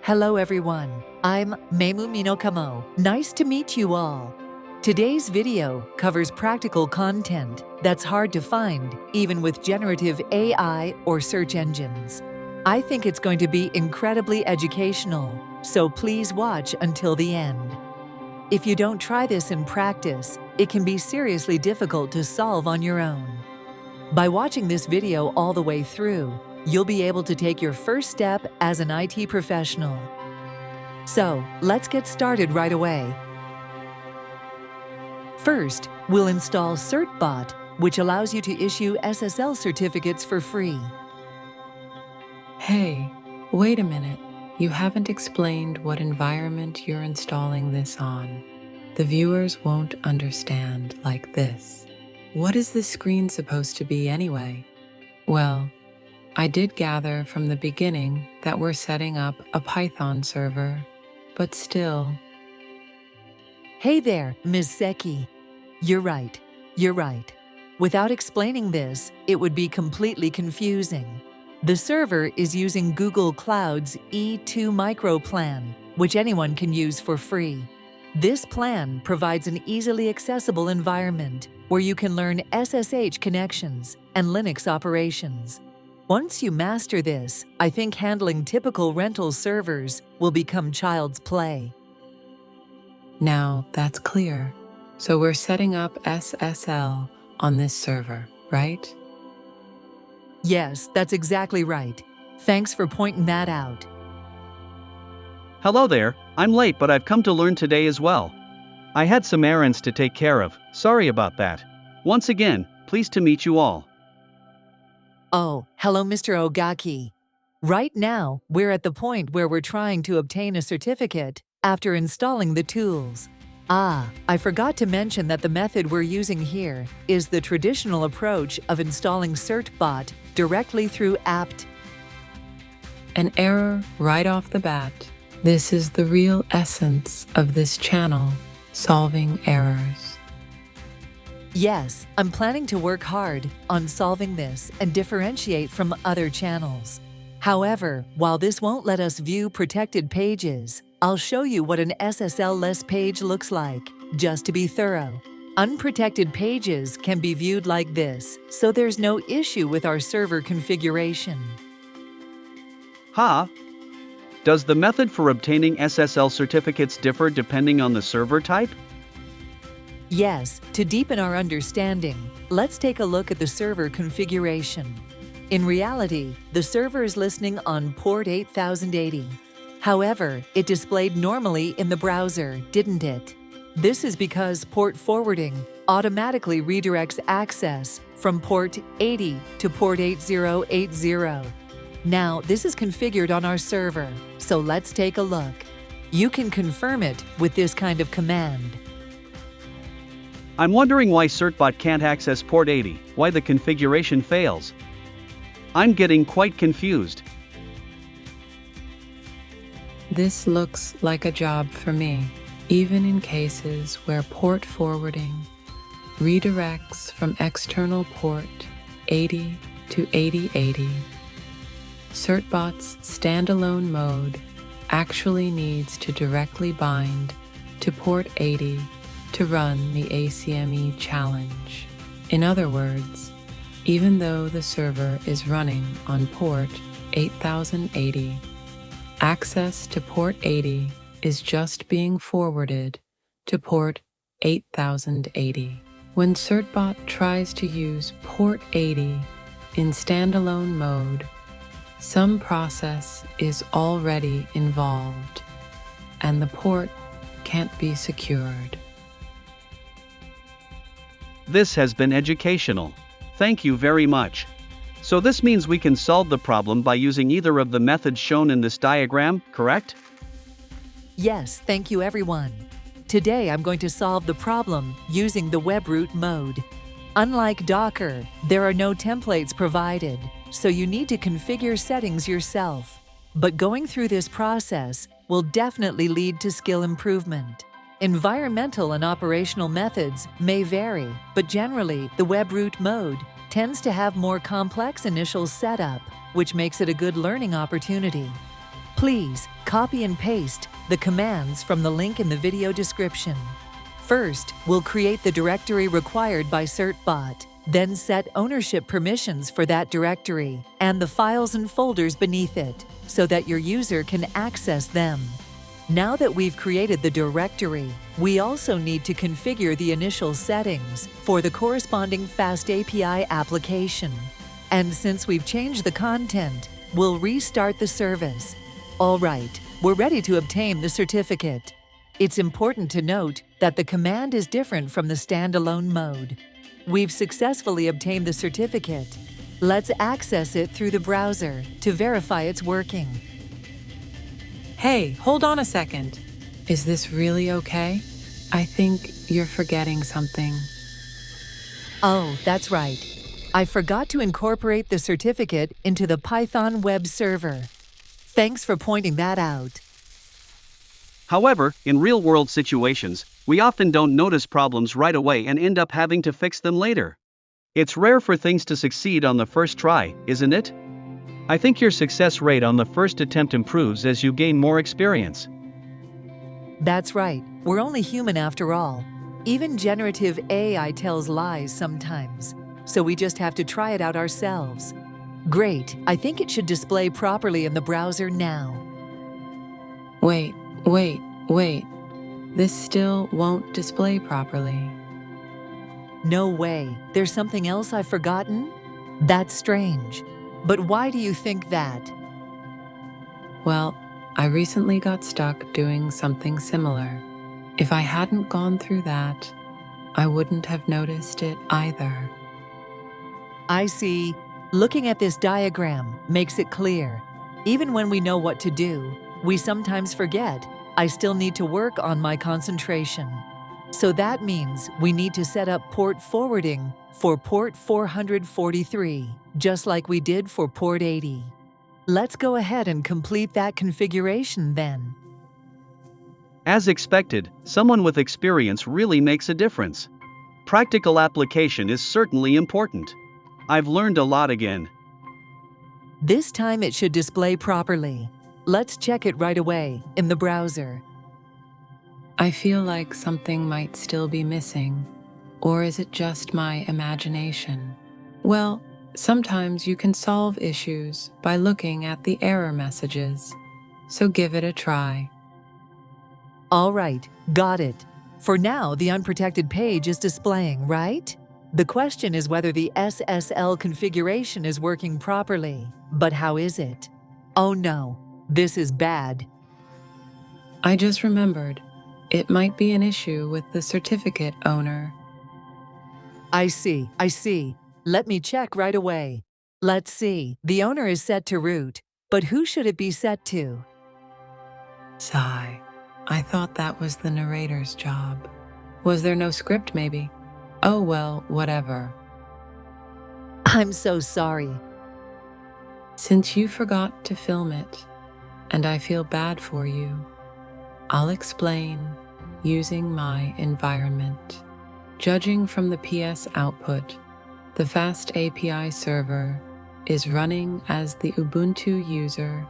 Hello everyone, I'm Meimu Minokamo. Nice to meet you all. Today's video covers practical content that's hard to find even with generative AI or search engines. I think it's going to be incredibly educational, so please watch until the end. If you don't try this in practice, it can be seriously difficult to solve on your own. By watching this video all the way through, you'll be able to take your first step as an IT professional. So, let's get started right away. First, we'll install Certbot, which allows you to issue SSL certificates for free. Hey, wait a minute. You haven't explained what environment you're installing this on. The viewers won't understand like this. What is this screen supposed to be anyway? Well, I did gather from the beginning that we're setting up a Python server, but still. Hey there, Ms. Seki. You're right. Without explaining this, it would be completely confusing. The server is using Google Cloud's E2 Micro plan, which anyone can use for free. This plan provides an easily accessible environment where you can learn SSH connections and Linux operations. Once you master this, I think handling typical rental servers will become child's play. Now that's clear. So we're setting up SSL on this server, right? Yes, that's exactly right. Thanks for pointing that out. Hello there, I'm late but I've come to learn today as well. I had some errands to take care of, sorry about that. Once again, pleased to meet you all. Oh, hello Mr. Ogaki. Right now, we're at the point where we're trying to obtain a certificate after installing the tools. I forgot to mention that the method we're using here is the traditional approach of installing Certbot directly through apt. An error right off the bat. This is the real essence of this channel, solving errors. Yes, I'm planning to work hard on solving this and differentiate from other channels. However, while this won't let us view protected pages, I'll show you what an SSL-less page looks like, just to be thorough. Unprotected pages can be viewed like this, so there's no issue with our server configuration. Does the method for obtaining SSL certificates differ depending on the server type? Yes, to deepen our understanding, let's take a look at the server configuration. In reality, the server is listening on port 8080. However, it displayed normally in the browser, didn't it? This is because port forwarding automatically redirects access from port 80 to port 8080. Now, this is configured on our server, so let's take a look. You can confirm it with this kind of command. I'm wondering why Certbot can't access port 80, why the configuration fails. I'm getting quite confused. This looks like a job for me, even in cases where port forwarding redirects from external port 80 to 8080. Certbot's standalone mode actually needs to directly bind to port 80 to run the ACME challenge. In other words, even though the server is running on port 8080, access to port 80 is just being forwarded to port 8080. When Certbot tries to use port 80 in standalone mode, some process is already involved, and the port can't be secured. This has been educational. Thank you very much. So this means we can solve the problem by using either of the methods shown in this diagram, correct? Yes, thank you everyone. Today I'm going to solve the problem using the webroot mode. Unlike Docker, there are no templates provided, so you need to configure settings yourself. But going through this process will definitely lead to skill improvement. Environmental and operational methods may vary, but generally the webroot mode tends to have more complex initial setup, which makes it a good learning opportunity. Please copy and paste the commands from the link in the video description. First, we'll create the directory required by Certbot, then set ownership permissions for that directory and the files and folders beneath it so that your user can access them. Now that we've created the directory, we also need to configure the initial settings for the corresponding FastAPI application. And since we've changed the content, we'll restart the service. All right, we're ready to obtain the certificate. It's important to note that the command is different from the standalone mode. We've successfully obtained the certificate. Let's access it through the browser to verify it's working. Hey, hold on a second. Is this really okay? I think you're forgetting something. Oh, that's right. I forgot to incorporate the certificate into the Python web server. Thanks for pointing that out. However, in real-world situations, we often don't notice problems right away and end up having to fix them later. It's rare for things to succeed on the first try, isn't it? I think your success rate on the first attempt improves as you gain more experience. That's right. We're only human after all. Even generative AI tells lies sometimes, so we just have to try it out ourselves. Great. I think it should display properly in the browser now. Wait. This still won't display properly. No way. There's something else I've forgotten? That's strange. But why do you think that? Well, I recently got stuck doing something similar. If I hadn't gone through that, I wouldn't have noticed it either. I see. Looking at this diagram makes it clear. Even when we know what to do, we sometimes forget. I still need to work on my concentration. So that means we need to set up port forwarding for port 443, just like we did for port 80. Let's go ahead and complete that configuration then. As expected, someone with experience really makes a difference. Practical application is certainly important. I've learned a lot again. This time it should display properly. Let's check it right away in the browser. I feel like something might still be missing. Or is it just my imagination? Well, sometimes you can solve issues by looking at the error messages. So give it a try. All right, got it. For now, the unprotected page is displaying, right? The question is whether the SSL configuration is working properly. But how is it? Oh no, this is bad. I just remembered. It might be an issue with the certificate owner. I see. Let me check right away. Let's see. The owner is set to root, but who should it be set to? Sigh. I thought that was the narrator's job. Was there no script, maybe? Oh well, whatever. I'm so sorry. Since you forgot to film it, and I feel bad for you, I'll explain using my environment. Judging from the PS output, the FastAPI server is running as the Ubuntu user.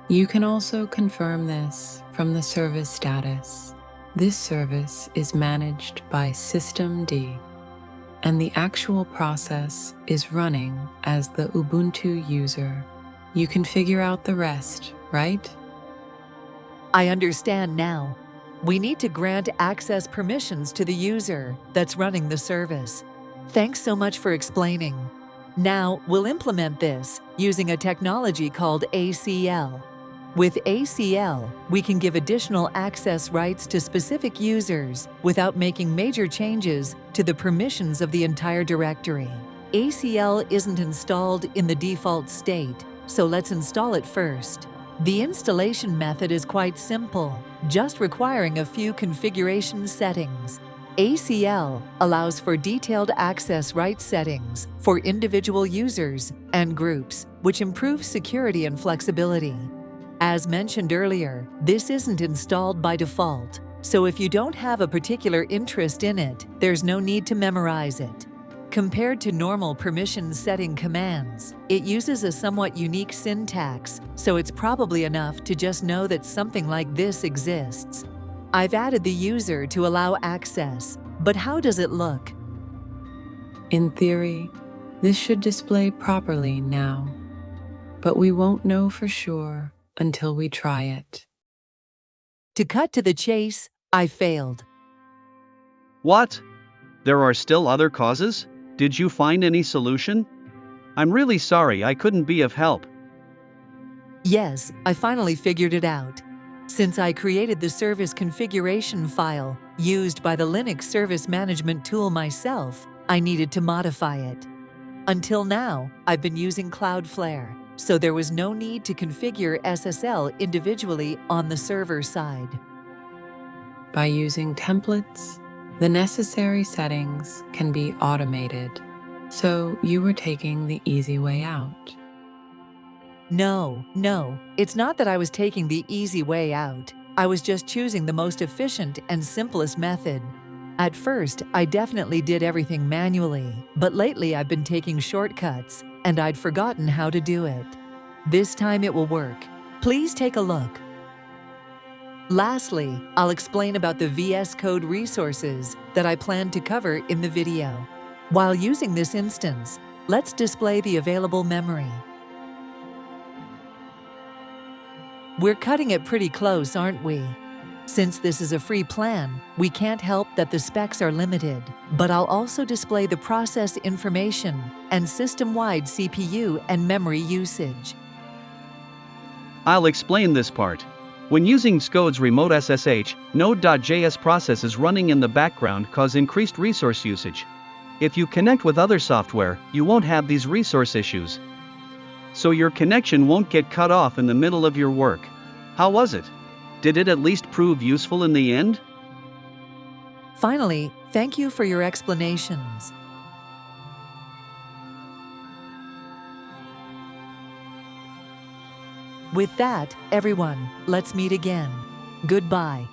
You can also confirm this from the service status. This service is managed by systemd, and the actual process is running as the Ubuntu user. You can figure out the rest, right? I understand now. We need to grant access permissions to the user that's running the service. Thanks so much for explaining. Now, we'll implement this using a technology called ACL. With ACL, we can give additional access rights to specific users without making major changes to the permissions of the entire directory. ACL isn't installed in the default state, so let's install it first. The installation method is quite simple, just requiring a few configuration settings. ACL allows for detailed access rights settings for individual users and groups, which improves security and flexibility. As mentioned earlier, this isn't installed by default, so if you don't have a particular interest in it, there's no need to memorize it. Compared to normal permission setting commands, it uses a somewhat unique syntax, so it's probably enough to just know that something like this exists. I've added the user to allow access, but how does it look? In theory, this should display properly now, but we won't know for sure until we try it. To cut to the chase, I failed. What? There are still other causes? Did you find any solution? I'm really sorry I couldn't be of help. Yes, I finally figured it out. Since I created the service configuration file used by the Linux Service Management tool myself, I needed to modify it. Until now, I've been using Cloudflare, so there was no need to configure SSL individually on the server side. By using templates, the necessary settings can be automated, so you were taking the easy way out. No, it's not that I was taking the easy way out. I was just choosing the most efficient and simplest method. At first, I definitely did everything manually, but lately I've been taking shortcuts, and I'd forgotten how to do it. This time it will work. Please take a look. Lastly, I'll explain about the VSCode resources that I plan to cover in the video. While using this instance, let's display the available memory. We're cutting it pretty close, aren't we? Since this is a free plan, we can't help that the specs are limited, but I'll also display the process information and system-wide CPU and memory usage. I'll explain this part. When using SScode's remote SSH, Node.js processes running in the background cause increased resource usage. If you connect with other software, you won't have these resource issues. So your connection won't get cut off in the middle of your work. How was it? Did it at least prove useful in the end? Finally, thank you for your explanations. With that, everyone, let's meet again. Goodbye.